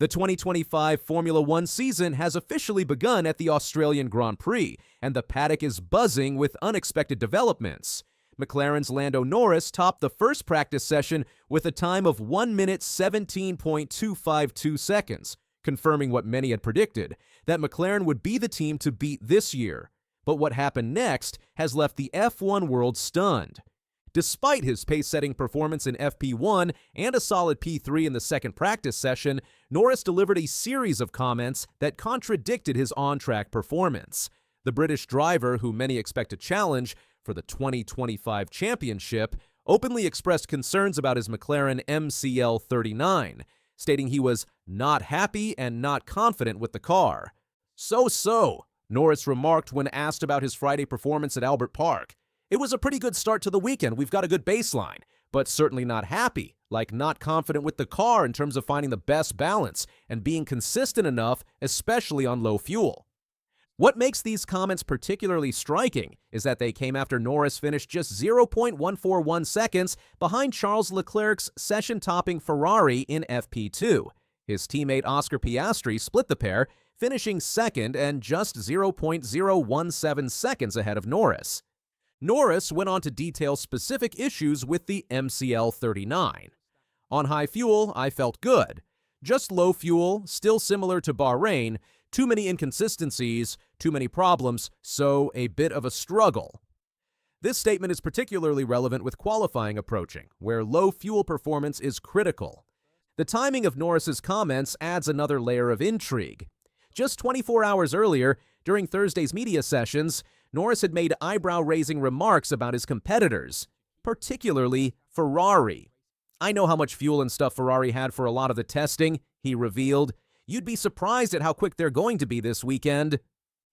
The 2025 Formula One season has officially begun at the Australian Grand Prix, and the paddock is buzzing with unexpected developments. McLaren's Lando Norris topped the first practice session with a time of 1 minute 17.252 seconds, confirming what many had predicted, that McLaren would be the team to beat this year. But what happened next has left the F1 world stunned. Despite his pace-setting performance in FP1 and a solid P3 in the second practice session, Norris delivered a series of comments that contradicted his on-track performance. The British driver, who many expect to challenge for the 2025 championship, openly expressed concerns about his McLaren MCL 39, stating he was not happy and not confident with the car. So, Norris remarked when asked about his Friday performance at Albert Park. It was a pretty good start to the weekend. We've got a good baseline, but certainly not happy, like not confident with the car in terms of finding the best balance and being consistent enough, especially on low fuel. What makes these comments particularly striking is that they came after Norris finished just 0.141 seconds behind Charles Leclerc's session-topping Ferrari in FP2. His teammate Oscar Piastri split the pair, finishing second and just 0.017 seconds ahead of Norris. Norris went on to detail specific issues with the MCL 39. On high fuel, I felt good. Just low fuel, still similar to Bahrain, too many inconsistencies, too many problems, so a bit of a struggle. This statement is particularly relevant with qualifying approaching, where low fuel performance is critical. The timing of Norris's comments adds another layer of intrigue. Just 24 hours earlier, during Thursday's media sessions, Norris had made eyebrow-raising remarks about his competitors, particularly Ferrari. "I know how much fuel and stuff Ferrari had for a lot of the testing," he revealed. "You'd be surprised at how quick they're going to be this weekend."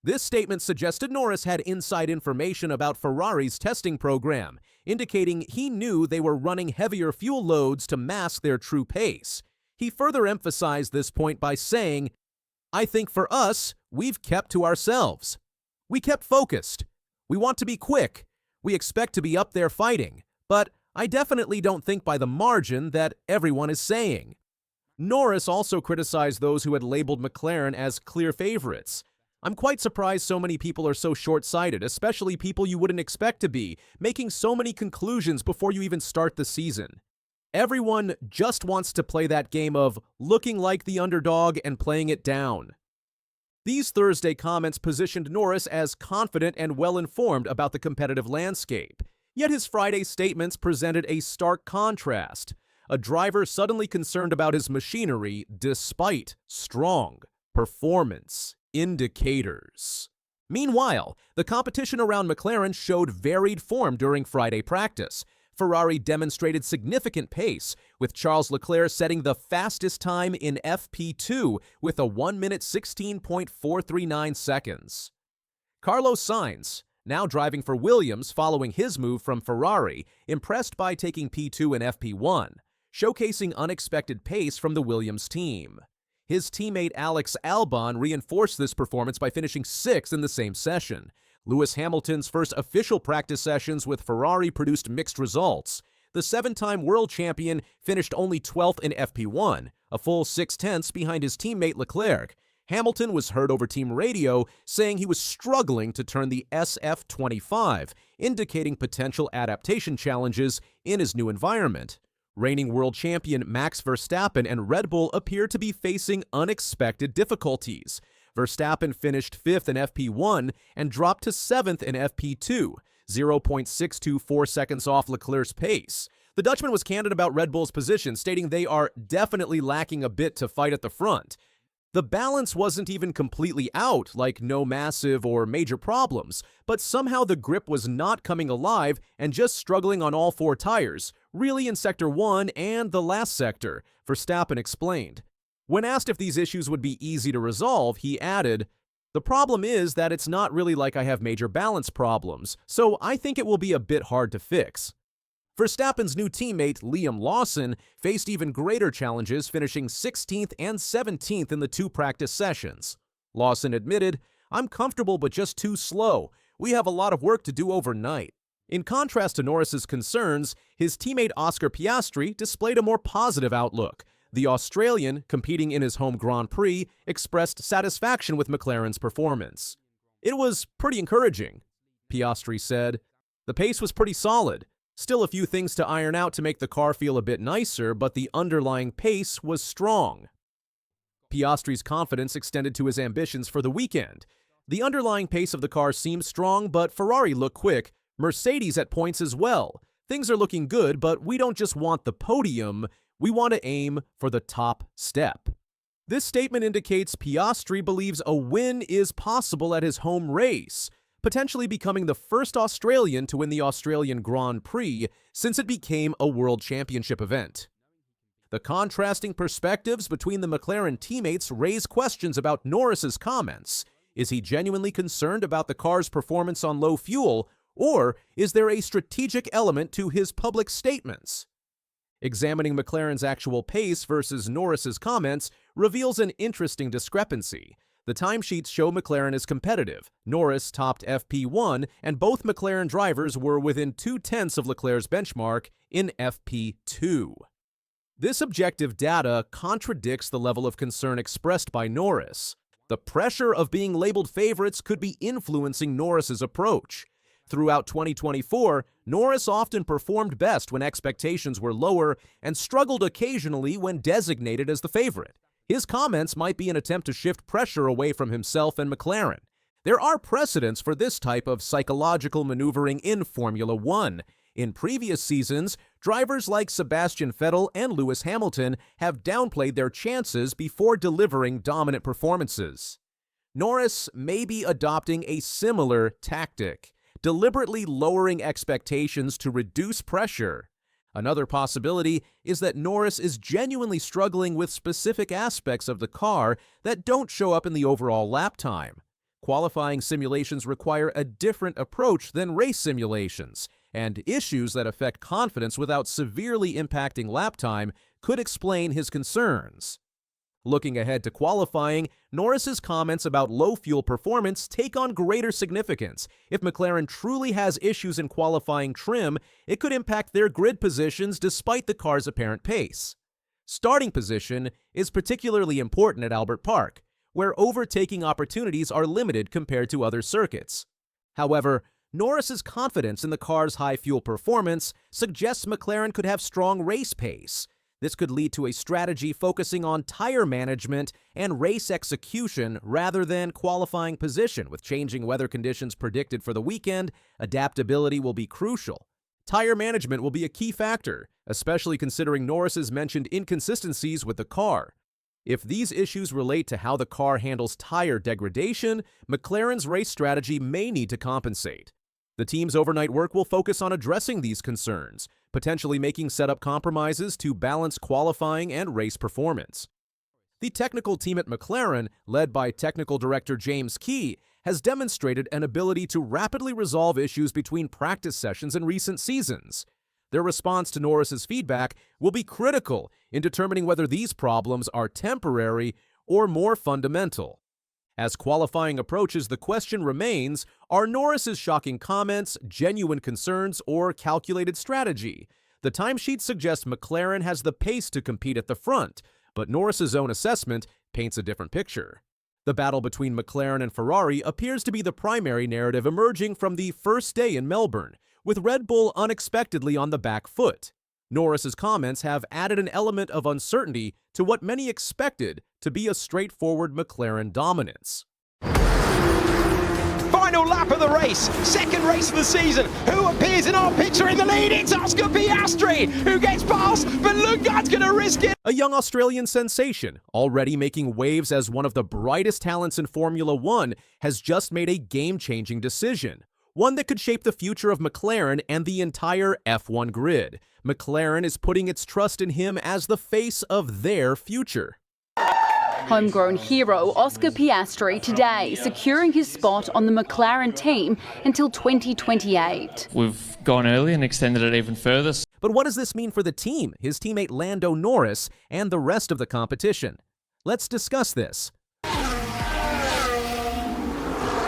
This statement suggested Norris had inside information about Ferrari's testing program, indicating he knew they were running heavier fuel loads to mask their true pace. He further emphasized this point by saying, "I think for us, we've kept to ourselves. We kept focused. We want to be quick. We expect to be up there fighting. But I definitely don't think by the margin that everyone is saying." Norris also criticized those who had labeled McLaren as clear favorites. "I'm quite surprised so many people are so short-sighted, especially people you wouldn't expect to be, making so many conclusions before you even start the season. Everyone just wants to play that game of looking like the underdog and playing it down." These Thursday comments positioned Norris as confident and well-informed about the competitive landscape. Yet his Friday statements presented a stark contrast. A driver suddenly concerned about his machinery despite strong performance indicators. Meanwhile, the competition around McLaren showed varied form during Friday practice. Ferrari demonstrated significant pace, with Charles Leclerc setting the fastest time in FP2 with a 1 minute 16.439 seconds. Carlos Sainz, now driving for Williams following his move from Ferrari, impressed by taking P2 in FP1, showcasing unexpected pace from the Williams team. His teammate Alex Albon reinforced this performance by finishing sixth in the same session. Lewis Hamilton's first official practice sessions with Ferrari produced mixed results. The seven-time world champion finished only 12th in FP1, a full 6/10 behind his teammate Leclerc. Hamilton was heard over team radio saying he was struggling to turn the SF25, indicating potential adaptation challenges in his new environment. Reigning world champion Max Verstappen and Red Bull appear to be facing unexpected difficulties. Verstappen finished 5th in FP1 and dropped to 7th in FP2, 0.624 seconds off Leclerc's pace. The Dutchman was candid about Red Bull's position, stating they are definitely lacking a bit to fight at the front. The balance wasn't even completely out, like no massive or major problems, but somehow the grip was not coming alive and just struggling on all four tires, really in Sector 1 and the last sector, Verstappen explained. When asked if these issues would be easy to resolve, he added, "The problem is that it's not really like I have major balance problems, so I think it will be a bit hard to fix." Verstappen's new teammate, Liam Lawson, faced even greater challenges, finishing 16th and 17th in the two practice sessions. Lawson admitted, "I'm comfortable but just too slow. We have a lot of work to do overnight." In contrast to Norris's concerns, his teammate Oscar Piastri displayed a more positive outlook. The Australian, competing in his home Grand Prix, expressed satisfaction with McLaren's performance. "It was pretty encouraging," Piastri said. "The pace was pretty solid. Still a few things to iron out to make the car feel a bit nicer, but the underlying pace was strong." Piastri's confidence extended to his ambitions for the weekend. "The underlying pace of the car seems strong, but Ferrari looked quick. Mercedes at points as well. Things are looking good, but we don't just want the podium, we want to aim for the top step." This statement indicates Piastri believes a win is possible at his home race, potentially becoming the first Australian to win the Australian Grand Prix since it became a World Championship event. The contrasting perspectives between the McLaren teammates raise questions about Norris's comments. Is he genuinely concerned about the car's performance on low fuel, or is there a strategic element to his public statements? Examining McLaren's actual pace versus Norris's comments reveals an interesting discrepancy. The timesheets show McLaren is competitive. Norris topped FP1, and both McLaren drivers were within 0.2 of Leclerc's benchmark in FP2. This objective data contradicts the level of concern expressed by Norris. The pressure of being labeled favorites could be influencing Norris's approach. Throughout 2024, Norris often performed best when expectations were lower and struggled occasionally when designated as the favorite. His comments might be an attempt to shift pressure away from himself and McLaren. There are precedents for this type of psychological maneuvering in Formula One. In previous seasons, drivers like Sebastian Vettel and Lewis Hamilton have downplayed their chances before delivering dominant performances. Norris may be adopting a similar tactic, deliberately lowering expectations to reduce pressure. Another possibility is that Norris is genuinely struggling with specific aspects of the car that don't show up in the overall lap time. Qualifying simulations require a different approach than race simulations, and issues that affect confidence without severely impacting lap time could explain his concerns. Looking ahead to qualifying, Norris's comments about low fuel performance take on greater significance. If McLaren truly has issues in qualifying trim, it could impact their grid positions despite the car's apparent pace. Starting position is particularly important at Albert Park, where overtaking opportunities are limited compared to other circuits. However, Norris's confidence in the car's high fuel performance suggests McLaren could have strong race pace. This could lead to a strategy focusing on tire management and race execution rather than qualifying position. With changing weather conditions predicted for the weekend, adaptability will be crucial. Tire management will be a key factor, especially considering Norris's mentioned inconsistencies with the car. If these issues relate to how the car handles tire degradation, McLaren's race strategy may need to compensate. The team's overnight work will focus on addressing these concerns, potentially making setup compromises to balance qualifying and race performance. The technical team at McLaren, led by technical director James Key, has demonstrated an ability to rapidly resolve issues between practice sessions in recent seasons. Their response to Norris's feedback will be critical in determining whether these problems are temporary or more fundamental. As qualifying approaches, the question remains, are Norris's shocking comments genuine concerns or calculated strategy? The timesheet suggests McLaren has the pace to compete at the front, but Norris's own assessment paints a different picture. The battle between McLaren and Ferrari appears to be the primary narrative emerging from the first day in Melbourne, with Red Bull unexpectedly on the back foot. Norris's comments have added an element of uncertainty to what many expected to be a straightforward McLaren dominance. Final lap of the race, second race of the season. Who appears in our picture in the lead? It's Oscar Piastri, who gets past, but Lundgaard's going to risk it. A young Australian sensation, already making waves as one of the brightest talents in Formula One, has just made a game-changing decision. One that could shape the future of McLaren and the entire F1 grid. McLaren is putting its trust in him as the face of their future. Homegrown hero Oscar Piastri today securing his spot on the McLaren team until 2028. We've gone early and extended it even further. But what does this mean for the team, his teammate Lando Norris, and the rest of the competition? Let's discuss this.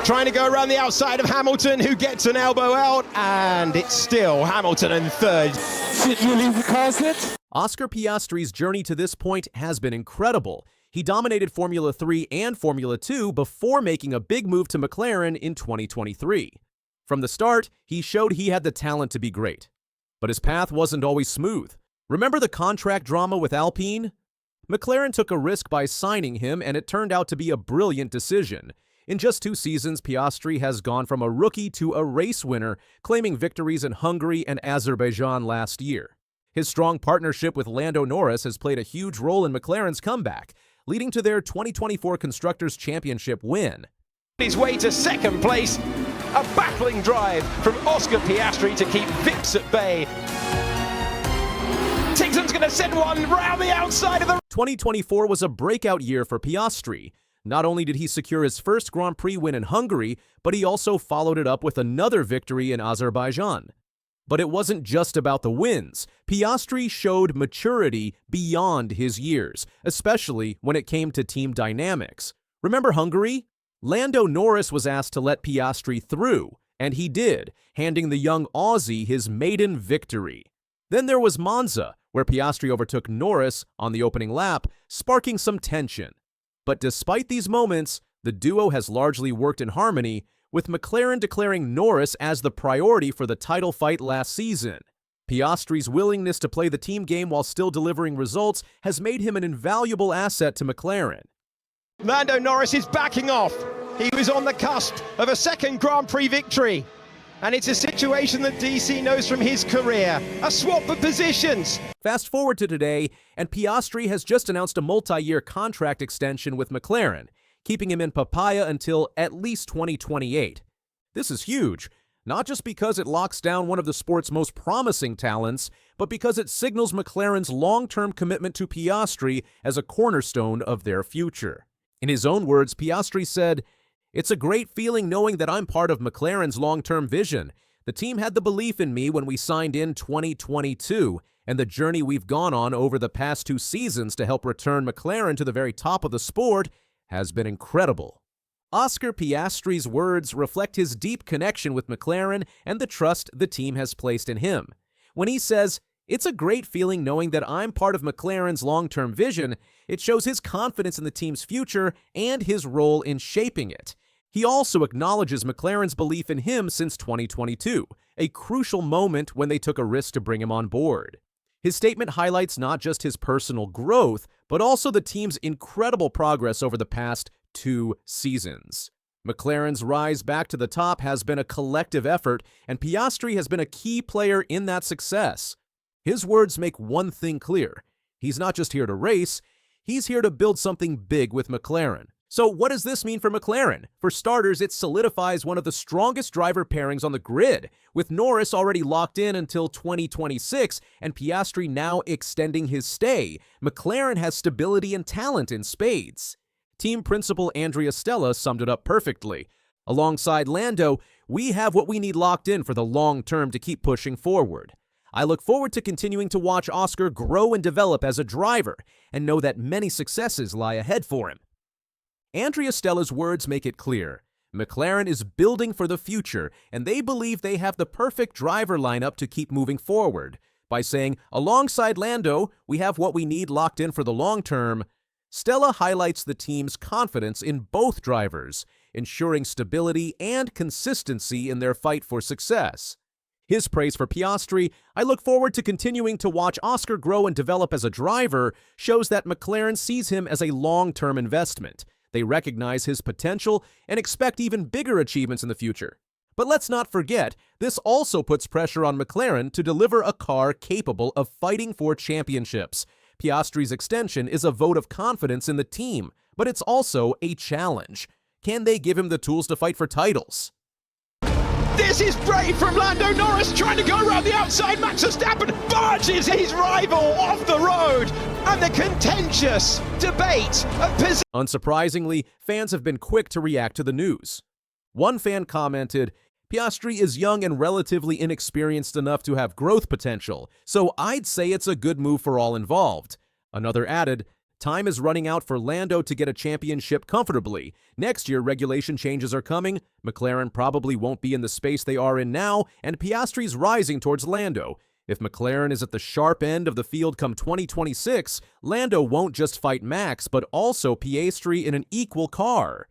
Trying to go around the outside of Hamilton, who gets an elbow out, and it's still Hamilton in third. Did you leave the car set? Oscar Piastri's journey to this point has been incredible. He dominated Formula 3 and Formula 2 before making a big move to McLaren in 2023. From the start, he showed he had the talent to be great. But his path wasn't always smooth. Remember the contract drama with Alpine? McLaren took a risk by signing him, and it turned out to be a brilliant decision. In just 2 seasons, Piastri has gone from a rookie to a race winner, claiming victories in Hungary and Azerbaijan last year. His strong partnership with Lando Norris has played a huge role in McLaren's comeback, leading to their 2024 Constructors' Championship win. His way to second place, a battling drive from Oscar Piastri to keep Vips at bay. Tington's going to send one round the outside of the... 2024 was a breakout year for Piastri. Not only did he secure his first Grand Prix win in Hungary, but he also followed it up with another victory in Azerbaijan. But it wasn't just about the wins. Piastri showed maturity beyond his years, especially when it came to team dynamics. Remember Hungary? Lando Norris was asked to let Piastri through, and he did, handing the young Aussie his maiden victory. Then there was Monza, where Piastri overtook Norris on the opening lap, sparking some tension. But despite these moments, the duo has largely worked in harmony, with McLaren declaring Norris as the priority for the title fight last season. Piastri's willingness to play the team game while still delivering results has made him an invaluable asset to McLaren. Lando Norris is backing off. He was on the cusp of a second Grand Prix victory. And it's a situation that DC knows from his career. A swap of positions. Fast forward to today, and Piastri has just announced a multi-year contract extension with McLaren, keeping him in papaya until at least 2028. This is huge, not just because it locks down one of the sport's most promising talents, but because it signals McLaren's long-term commitment to Piastri as a cornerstone of their future. In his own words, Piastri said, "It's a great feeling knowing that I'm part of McLaren's long-term vision. The team had the belief in me when we signed in 2022, and the journey we've gone on over the past 2 seasons to help return McLaren to the very top of the sport has been incredible." Oscar Piastri's words reflect his deep connection with McLaren and the trust the team has placed in him. When he says, "It's a great feeling knowing that I'm part of McLaren's long-term vision," it shows his confidence in the team's future and his role in shaping it. He also acknowledges McLaren's belief in him since 2022, a crucial moment when they took a risk to bring him on board. His statement highlights not just his personal growth, but also the team's incredible progress over the past 2 seasons. McLaren's rise back to the top has been a collective effort, and Piastri has been a key player in that success. His words make one thing clear. He's not just here to race, he's here to build something big with McLaren. So what does this mean for McLaren? For starters, it solidifies one of the strongest driver pairings on the grid, with Norris already locked in until 2026 and Piastri now extending his stay. McLaren has stability and talent in spades. Team principal Andrea Stella summed it up perfectly. Alongside Lando, we have what we need locked in for the long term to keep pushing forward. I look forward to continuing to watch Oscar grow and develop as a driver, and know that many successes lie ahead for him. Andrea Stella's words make it clear. McLaren is building for the future, and they believe they have the perfect driver lineup to keep moving forward. By saying, alongside Lando, we have what we need locked in for the long term, Stella highlights the team's confidence in both drivers, ensuring stability and consistency in their fight for success. His praise for Piastri, "I look forward to continuing to watch Oscar grow and develop as a driver," shows that McLaren sees him as a long-term investment. They recognize his potential and expect even bigger achievements in the future. But let's not forget, this also puts pressure on McLaren to deliver a car capable of fighting for championships. Piastri's extension is a vote of confidence in the team, but it's also a challenge. Can they give him the tools to fight for titles? This is brave from Lando Norris, trying to go around the outside. Max Verstappen barges his rival off the road, and the contentious debate of position. Unsurprisingly, fans have been quick to react to the news. One fan commented, "Piastri is young and relatively inexperienced enough to have growth potential, so I'd say it's a good move for all involved." Another added, "Time is running out for Lando to get a championship comfortably. Next year, regulation changes are coming. McLaren probably won't be in the space they are in now, and Piastri's rising towards Lando. If McLaren is at the sharp end of the field come 2026, Lando won't just fight Max, but also Piastri in an equal car.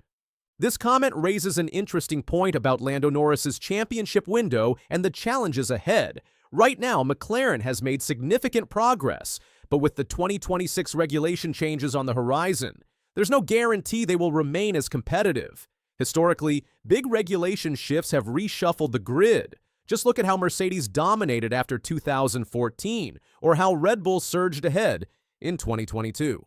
This comment raises an interesting point about Lando Norris's championship window and the challenges ahead. Right now, McLaren has made significant progress, but with the 2026 regulation changes on the horizon, there's no guarantee they will remain as competitive. Historically, big regulation shifts have reshuffled the grid. Just look at how Mercedes dominated after 2014, or how Red Bull surged ahead in 2022.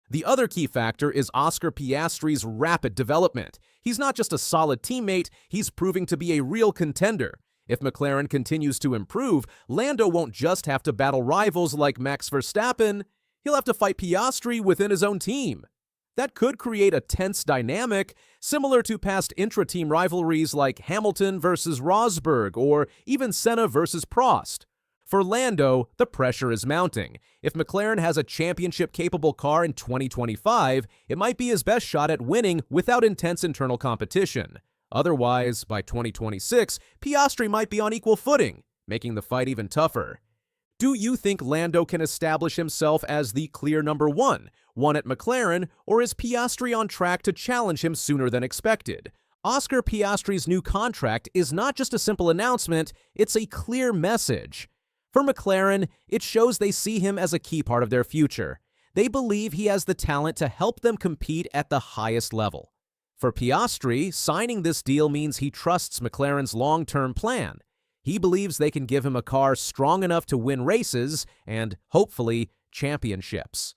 The other key factor is Oscar Piastri's rapid development. He's not just a solid teammate, he's proving to be a real contender. If McLaren continues to improve, Lando won't just have to battle rivals like Max Verstappen, he'll have to fight Piastri within his own team. That could create a tense dynamic, similar to past intra-team rivalries like Hamilton versus Rosberg or even Senna versus Prost. For Lando, the pressure is mounting. If McLaren has a championship-capable car in 2025, it might be his best shot at winning without intense internal competition. Otherwise, by 2026, Piastri might be on equal footing, making the fight even tougher. Do you think Lando can establish himself as the clear number one at McLaren, or is Piastri on track to challenge him sooner than expected? Oscar Piastri's new contract is not just a simple announcement, it's a clear message. For McLaren, it shows they see him as a key part of their future. They believe he has the talent to help them compete at the highest level. For Piastri, signing this deal means he trusts McLaren's long-term plan. He believes they can give him a car strong enough to win races and, hopefully, championships.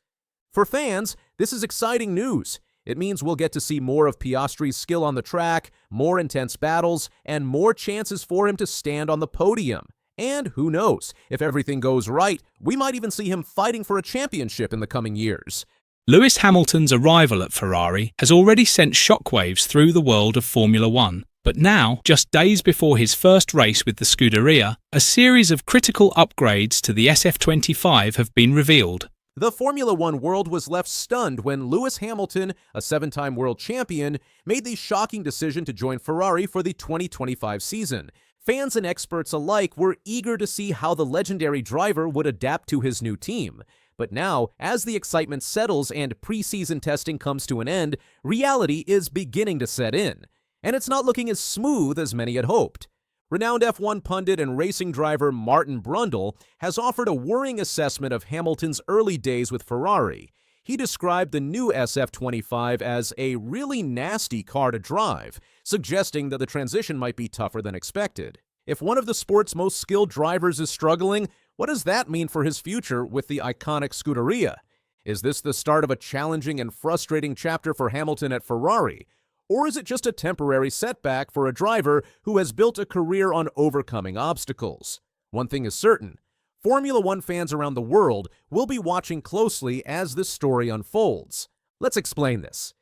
For fans, this is exciting news. It means we'll get to see more of Piastri's skill on the track, more intense battles, and more chances for him to stand on the podium. And who knows, if everything goes right, we might even see him fighting for a championship in the coming years. Lewis Hamilton's arrival at Ferrari has already sent shockwaves through the world of Formula One. But now, just days before his first race with the Scuderia, a series of critical upgrades to the SF25 have been revealed. The Formula One world was left stunned when Lewis Hamilton, a 7-time world champion, made the shocking decision to join Ferrari for the 2025 season. Fans and experts alike were eager to see how the legendary driver would adapt to his new team. But now, as the excitement settles and preseason testing comes to an end, reality is beginning to set in. And it's not looking as smooth as many had hoped. Renowned F1 pundit and racing driver Martin Brundle has offered a worrying assessment of Hamilton's early days with Ferrari. He described the new SF25 as a really nasty car to drive, suggesting that the transition might be tougher than expected. If one of the sport's most skilled drivers is struggling, what does that mean for his future with the iconic Scuderia? Is this the start of a challenging and frustrating chapter for Hamilton at Ferrari? Or is it just a temporary setback for a driver who has built a career on overcoming obstacles? One thing is certain, Formula One fans around the world will be watching closely as this story unfolds. Let's explain this.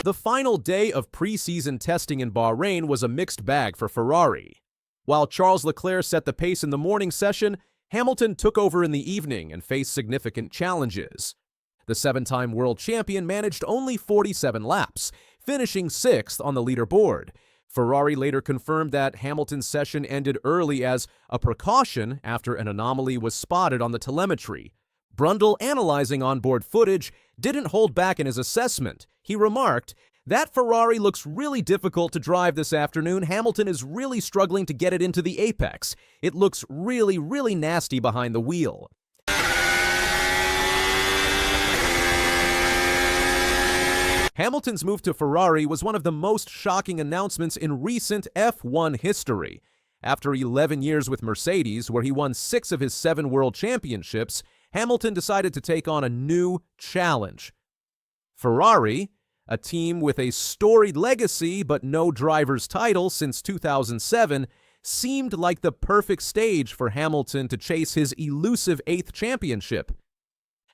The final day of preseason testing in Bahrain was a mixed bag for Ferrari. While Charles Leclerc set the pace in the morning session, Hamilton took over in the evening and faced significant challenges. The 7-time world champion managed only 47 laps, finishing 6th on the leaderboard. Ferrari later confirmed that Hamilton's session ended early as a precaution after an anomaly was spotted on the telemetry. Brundle, analyzing onboard footage, didn't hold back in his assessment. He remarked, "That Ferrari looks really difficult to drive this afternoon. Hamilton is really struggling to get it into the apex. It looks really, really nasty behind the wheel." Hamilton's move to Ferrari was one of the most shocking announcements in recent F1 history. After 11 years with Mercedes, where he won 6 of his 7 world championships, Hamilton decided to take on a new challenge. Ferrari, a team with a storied legacy but no driver's title since 2007, seemed like the perfect stage for Hamilton to chase his elusive 8th championship.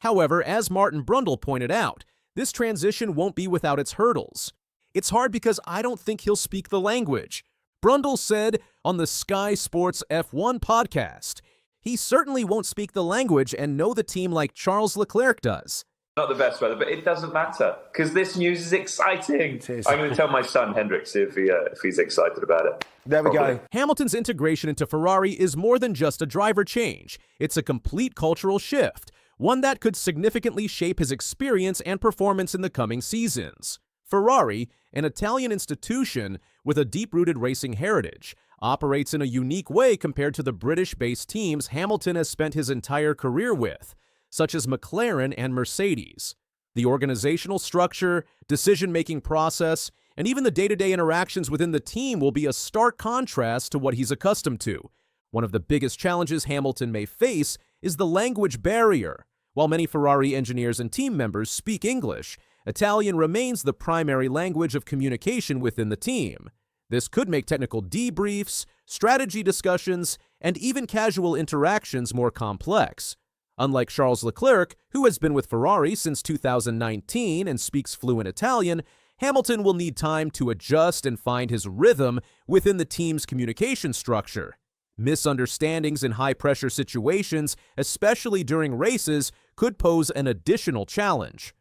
However, as Martin Brundle pointed out, this transition won't be without its hurdles. It's hard because I don't think he'll speak the language. Brundle said on the Sky Sports F1 podcast, he certainly won't speak the language and know the team like Charles Leclerc does. Not the best weather, but it doesn't matter because this news is exciting. I'm going to tell my son Hendrik, see if he's excited about it. There we go. Hamilton's integration into Ferrari is more than just a driver change. It's a complete cultural shift, one that could significantly shape his experience and performance in the coming seasons. Ferrari, an Italian institution with a deep-rooted racing heritage, operates in a unique way compared to the British-based teams Hamilton has spent his entire career with, such as McLaren and Mercedes. The organizational structure, decision-making process, and even the day-to-day interactions within the team will be a stark contrast to what he's accustomed to. One of the biggest challenges Hamilton may face is the language barrier. While many Ferrari engineers and team members speak English, Italian remains the primary language of communication within the team. This could make technical debriefs, strategy discussions, and even casual interactions more complex. Unlike Charles Leclerc, who has been with Ferrari since 2019 and speaks fluent Italian, Hamilton will need time to adjust and find his rhythm within the team's communication structure. Misunderstandings in high-pressure situations, especially during races, could pose an additional challenge.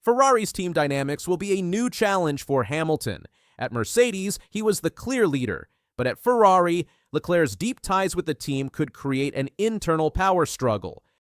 Ferrari's team dynamics will be a new challenge for Hamilton. At Mercedes, he was the clear leader, but at Ferrari, Leclerc's deep ties with the team could create an internal power struggle.